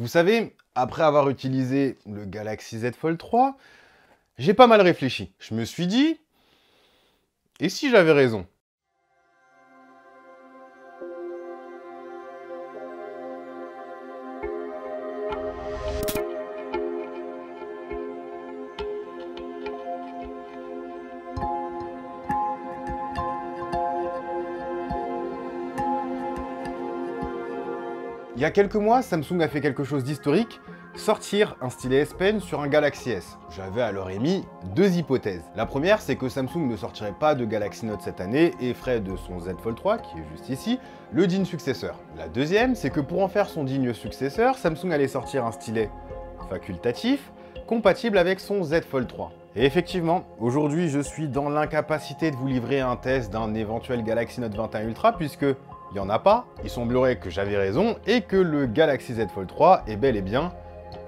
Vous savez, après avoir utilisé le Galaxy Z Fold 3, j'ai pas mal réfléchi. Je me suis dit, et si j'avais raison? Il y a quelques mois, Samsung a fait quelque chose d'historique, sortir un stylet S Pen sur un Galaxy S. J'avais alors émis deux hypothèses. La première, c'est que Samsung ne sortirait pas de Galaxy Note cette année et ferait de son Z Fold 3, qui est juste ici, le digne successeur. La deuxième, c'est que pour en faire son digne successeur, Samsung allait sortir un stylet facultatif, compatible avec son Z Fold 3. Et effectivement, aujourd'hui, je suis dans l'incapacité de vous livrer un test d'un éventuel Galaxy Note 21 Ultra, puisque il n'y en a pas, il semblerait que j'avais raison et que le Galaxy Z Fold 3 est bel et bien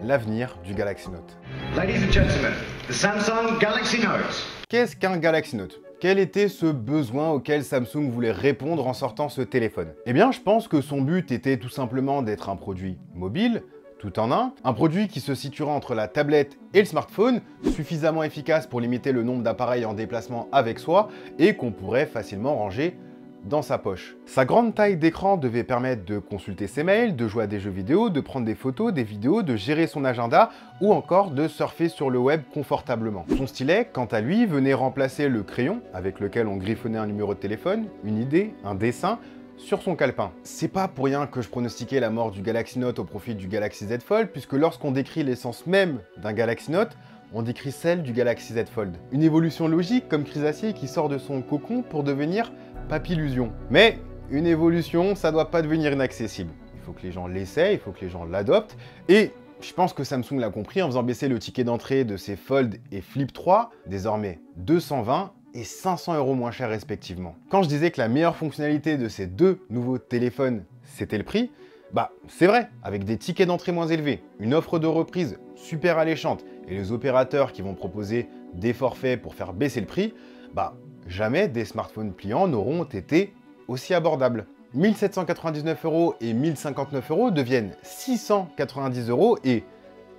l'avenir du Galaxy Note. Ladies and gentlemen, the Samsung Galaxy Note. Qu'est-ce qu'un Galaxy Note? Quel était ce besoin auquel Samsung voulait répondre en sortant ce téléphone? Eh bien, je pense que son but était tout simplement d'être un produit mobile, tout en un produit qui se situera entre la tablette et le smartphone, suffisamment efficace pour limiter le nombre d'appareils en déplacement avec soi et qu'on pourrait facilement ranger dans sa poche. Sa grande taille d'écran devait permettre de consulter ses mails, de jouer à des jeux vidéo, de prendre des photos, des vidéos, de gérer son agenda ou encore de surfer sur le web confortablement. Son stylet, quant à lui, venait remplacer le crayon avec lequel on griffonnait un numéro de téléphone, une idée, un dessin sur son calepin. C'est pas pour rien que je pronostiquais la mort du Galaxy Note au profit du Galaxy Z Fold, puisque lorsqu'on décrit l'essence même d'un Galaxy Note, on décrit celle du Galaxy Z Fold. Une évolution logique comme Chrysacier qui sort de son cocon pour devenir Papillusion. Mais une évolution, ça doit pas devenir inaccessible. Il faut que les gens l'essayent, il faut que les gens l'adoptent. Et je pense que Samsung l'a compris en faisant baisser le ticket d'entrée de ses Fold et Flip 3, désormais 220 et 500 € moins cher respectivement. Quand je disais que la meilleure fonctionnalité de ces deux nouveaux téléphones, c'était le prix, bah c'est vrai, avec des tickets d'entrée moins élevés, une offre de reprise super alléchante et les opérateurs qui vont proposer des forfaits pour faire baisser le prix, bah jamais des smartphones pliants n'auront été aussi abordables. 1799 € et 1059 € deviennent 690 € et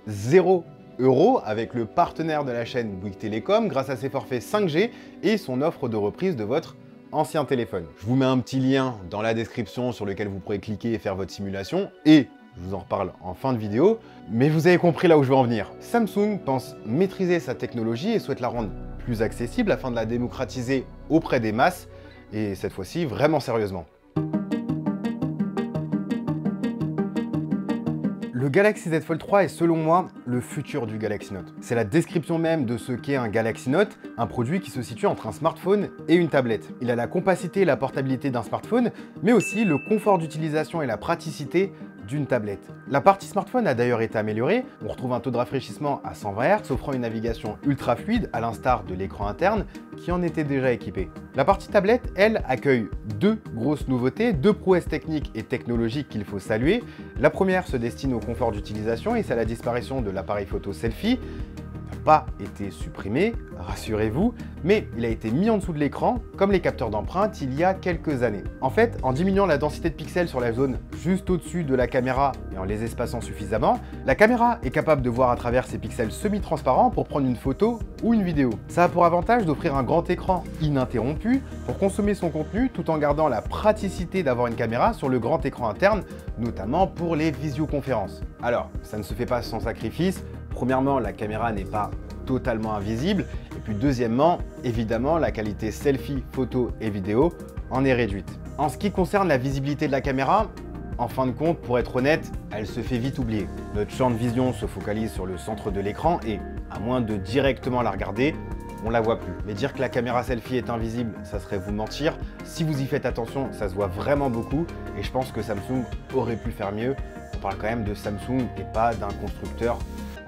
0 € avec le partenaire de la chaîne Bouygues Telecom grâce à ses forfaits 5G et son offre de reprise de votre ancien téléphone. Je vous mets un petit lien dans la description sur lequel vous pourrez cliquer et faire votre simulation et je vous en reparle en fin de vidéo, mais vous avez compris là où je veux en venir. Samsung pense maîtriser sa technologie et souhaite la rendre plus accessible afin de la démocratiser auprès des masses, et cette fois-ci vraiment sérieusement. Le Galaxy Z Fold 3 est selon moi le futur du Galaxy Note. C'est la description même de ce qu'est un Galaxy Note, un produit qui se situe entre un smartphone et une tablette. Il a la compacité et la portabilité d'un smartphone, mais aussi le confort d'utilisation et la praticité d'une tablette. La partie smartphone a d'ailleurs été améliorée, on retrouve un taux de rafraîchissement à 120 Hz offrant une navigation ultra fluide à l'instar de l'écran interne qui en était déjà équipé. La partie tablette, elle, accueille deux grosses nouveautés, deux prouesses techniques et technologiques qu'il faut saluer. La première se destine au confort d'utilisation et c'est la disparition de l'appareil photo selfie. Pas été supprimé, rassurez-vous, mais il a été mis en dessous de l'écran, comme les capteurs d'empreintes il y a quelques années. En fait, en diminuant la densité de pixels sur la zone juste au-dessus de la caméra et en les espaçant suffisamment, la caméra est capable de voir à travers ces pixels semi-transparents pour prendre une photo ou une vidéo. Ça a pour avantage d'offrir un grand écran ininterrompu pour consommer son contenu tout en gardant la praticité d'avoir une caméra sur le grand écran interne, notamment pour les visioconférences. Alors, ça ne se fait pas sans sacrifice. Premièrement, la caméra n'est pas totalement invisible. Et puis deuxièmement, évidemment, la qualité selfie, photo et vidéo en est réduite. En ce qui concerne la visibilité de la caméra, en fin de compte, pour être honnête, elle se fait vite oublier. Notre champ de vision se focalise sur le centre de l'écran et, à moins de directement la regarder, on la voit plus. Mais dire que la caméra selfie est invisible, ça serait vous mentir. Si vous y faites attention, ça se voit vraiment beaucoup et je pense que Samsung aurait pu faire mieux. On parle quand même de Samsung et pas d'un constructeur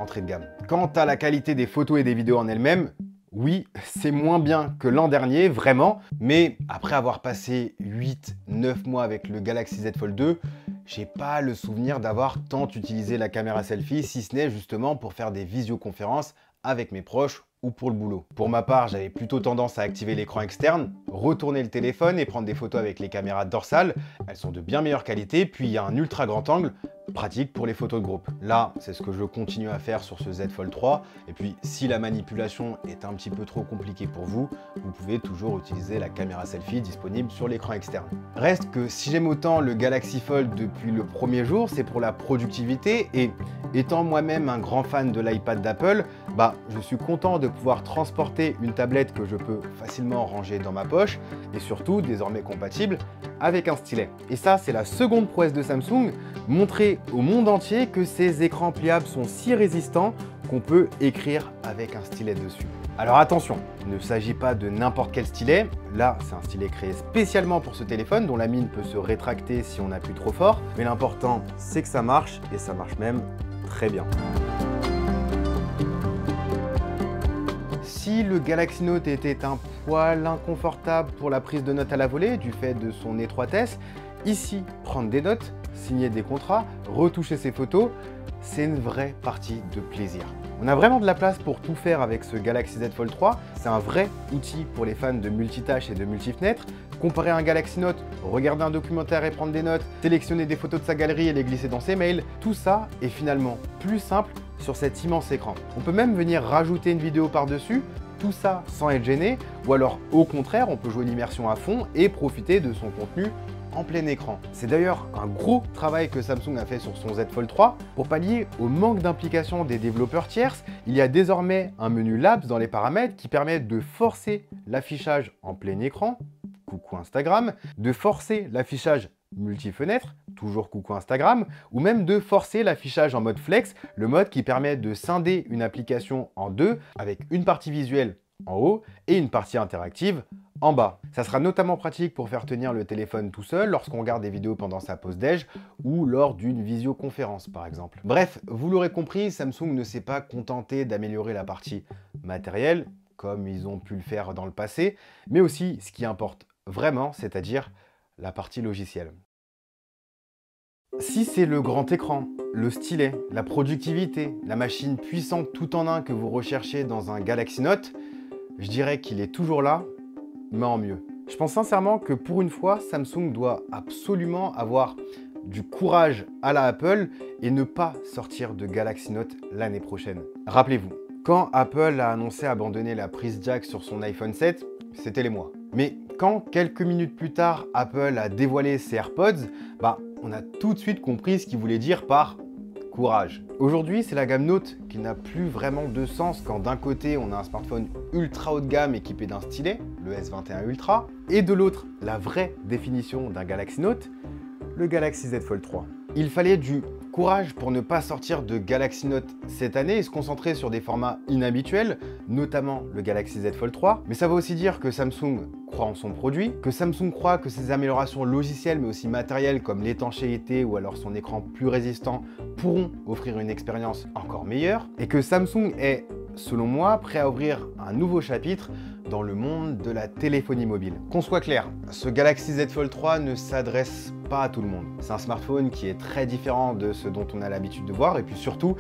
entrée de gamme. Quant à la qualité des photos et des vidéos en elles-mêmes, oui, c'est moins bien que l'an dernier, vraiment, mais après avoir passé 8-9 mois avec le Galaxy Z Fold 2, j'ai pas le souvenir d'avoir tant utilisé la caméra selfie, si ce n'est justement pour faire des visioconférences avec mes proches ou pour le boulot. Pour ma part, j'avais plutôt tendance à activer l'écran externe, retourner le téléphone et prendre des photos avec les caméras dorsales. Elles sont de bien meilleure qualité, puis il y a un ultra grand angle pratique pour les photos de groupe. Là, c'est ce que je continue à faire sur ce Z Fold 3. Et puis, si la manipulation est un petit peu trop compliquée pour vous, vous pouvez toujours utiliser la caméra selfie disponible sur l'écran externe. Reste que si j'aime autant le Galaxy Fold depuis le premier jour, c'est pour la productivité. Et étant moi-même un grand fan de l'iPad d'Apple, je suis content de pouvoir transporter une tablette que je peux facilement ranger dans ma poche et surtout désormais compatible avec un stylet. Et ça, c'est la seconde prouesse de Samsung, montrer au monde entier que ces écrans pliables sont si résistants qu'on peut écrire avec un stylet dessus. Alors attention, il ne s'agit pas de n'importe quel stylet. Là, c'est un stylet créé spécialement pour ce téléphone dont la mine peut se rétracter si on appuie trop fort. Mais l'important, c'est que ça marche et ça marche même très bien. Si le Galaxy Note était un poil inconfortable pour la prise de notes à la volée du fait de son étroitesse, ici, prendre des notes, signer des contrats, retoucher ses photos, c'est une vraie partie de plaisir. On a vraiment de la place pour tout faire avec ce Galaxy Z Fold 3. C'est un vrai outil pour les fans de multitâches et de multifenêtres. Comparer un Galaxy Note, regarder un documentaire et prendre des notes, sélectionner des photos de sa galerie et les glisser dans ses mails, tout ça est finalement plus simple sur cet immense écran. On peut même venir rajouter une vidéo par-dessus, tout ça sans être gêné, ou alors au contraire, on peut jouer l'immersion à fond et profiter de son contenu en plein écran. C'est d'ailleurs un gros travail que Samsung a fait sur son Z Fold 3. Pour pallier au manque d'implication des développeurs tierces, il y a désormais un menu Labs dans les paramètres qui permet de forcer l'affichage en plein écran, coucou Instagram, de forcer l'affichage multi-fenêtre, toujours coucou Instagram, ou même de forcer l'affichage en mode flex, le mode qui permet de scinder une application en deux avec une partie visuelle en haut et une partie interactive en bas. Ça sera notamment pratique pour faire tenir le téléphone tout seul lorsqu'on regarde des vidéos pendant sa pause déj ou lors d'une visioconférence par exemple. Bref, vous l'aurez compris, Samsung ne s'est pas contenté d'améliorer la partie matérielle comme ils ont pu le faire dans le passé, mais aussi ce qui importe vraiment, c'est-à-dire la partie logicielle. Si c'est le grand écran, le stylet, la productivité, la machine puissante tout en un que vous recherchez dans un Galaxy Note, je dirais qu'il est toujours là, mais en mieux. Je pense sincèrement que pour une fois, Samsung doit absolument avoir du courage à la Apple et ne pas sortir de Galaxy Note l'année prochaine. Rappelez-vous, quand Apple a annoncé abandonner la prise jack sur son iPhone 7, c'était les mois. Mais quand, quelques minutes plus tard, Apple a dévoilé ses AirPods, on a tout de suite compris ce qu'il voulait dire par courage. Aujourd'hui, c'est la gamme Note qui n'a plus vraiment de sens quand d'un côté, on a un smartphone ultra haut de gamme équipé d'un stylet, le S21 Ultra, et de l'autre, la vraie définition d'un Galaxy Note, le Galaxy Z Fold 3. Il fallait du courage pour ne pas sortir de Galaxy Note cette année et se concentrer sur des formats inhabituels, notamment le Galaxy Z Fold 3. Mais ça veut aussi dire que Samsung croit en son produit, que Samsung croit que ses améliorations logicielles mais aussi matérielles comme l'étanchéité ou alors son écran plus résistant pourront offrir une expérience encore meilleure, et que Samsung est, selon moi, prêt à ouvrir un nouveau chapitre dans le monde de la téléphonie mobile. Qu'on soit clair, ce Galaxy Z Fold 3 ne s'adresse pas à tout le monde. C'est un smartphone qui est très différent de ce dont on a l'habitude de voir et puis surtout,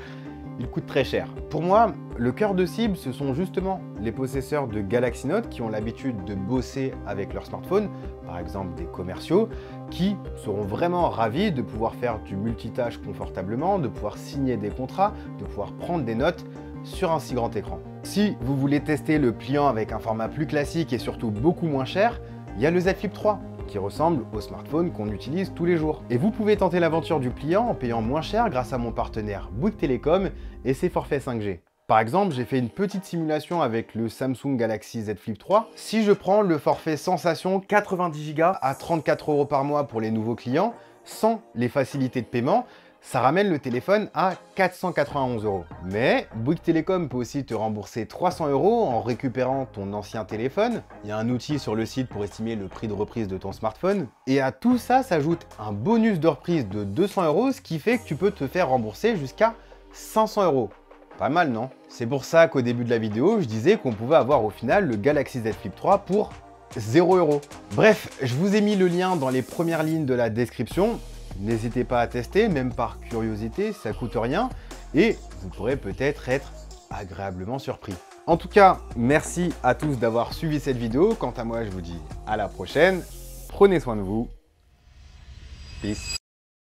il coûte très cher. Pour moi, le cœur de cible, ce sont justement les possesseurs de Galaxy Note qui ont l'habitude de bosser avec leur smartphone, par exemple des commerciaux, qui seront vraiment ravis de pouvoir faire du multitâche confortablement, de pouvoir signer des contrats, de pouvoir prendre des notes sur un si grand écran. Si vous voulez tester le pliant avec un format plus classique et surtout beaucoup moins cher, il y a le Z Flip 3 qui ressemble au smartphone qu'on utilise tous les jours. Et vous pouvez tenter l'aventure du pliant en payant moins cher grâce à mon partenaire Bouygues Telecom et ses forfaits 5G. Par exemple, j'ai fait une petite simulation avec le Samsung Galaxy Z Flip 3. Si je prends le forfait Sensation 90 Go à 34 € par mois pour les nouveaux clients, sans les facilités de paiement, ça ramène le téléphone à 491 €. Mais Bouygues Telecom peut aussi te rembourser 300 € en récupérant ton ancien téléphone. Il y a un outil sur le site pour estimer le prix de reprise de ton smartphone. Et à tout ça s'ajoute un bonus de reprise de 200 €, ce qui fait que tu peux te faire rembourser jusqu'à 500 €. Pas mal, non? C'est pour ça qu'au début de la vidéo, je disais qu'on pouvait avoir au final le Galaxy Z Flip 3 pour 0 €. Bref, je vous ai mis le lien dans les premières lignes de la description. N'hésitez pas à tester, même par curiosité, ça coûte rien et vous pourrez peut-être être agréablement surpris. En tout cas, merci à tous d'avoir suivi cette vidéo. Quant à moi, je vous dis à la prochaine. Prenez soin de vous. Peace.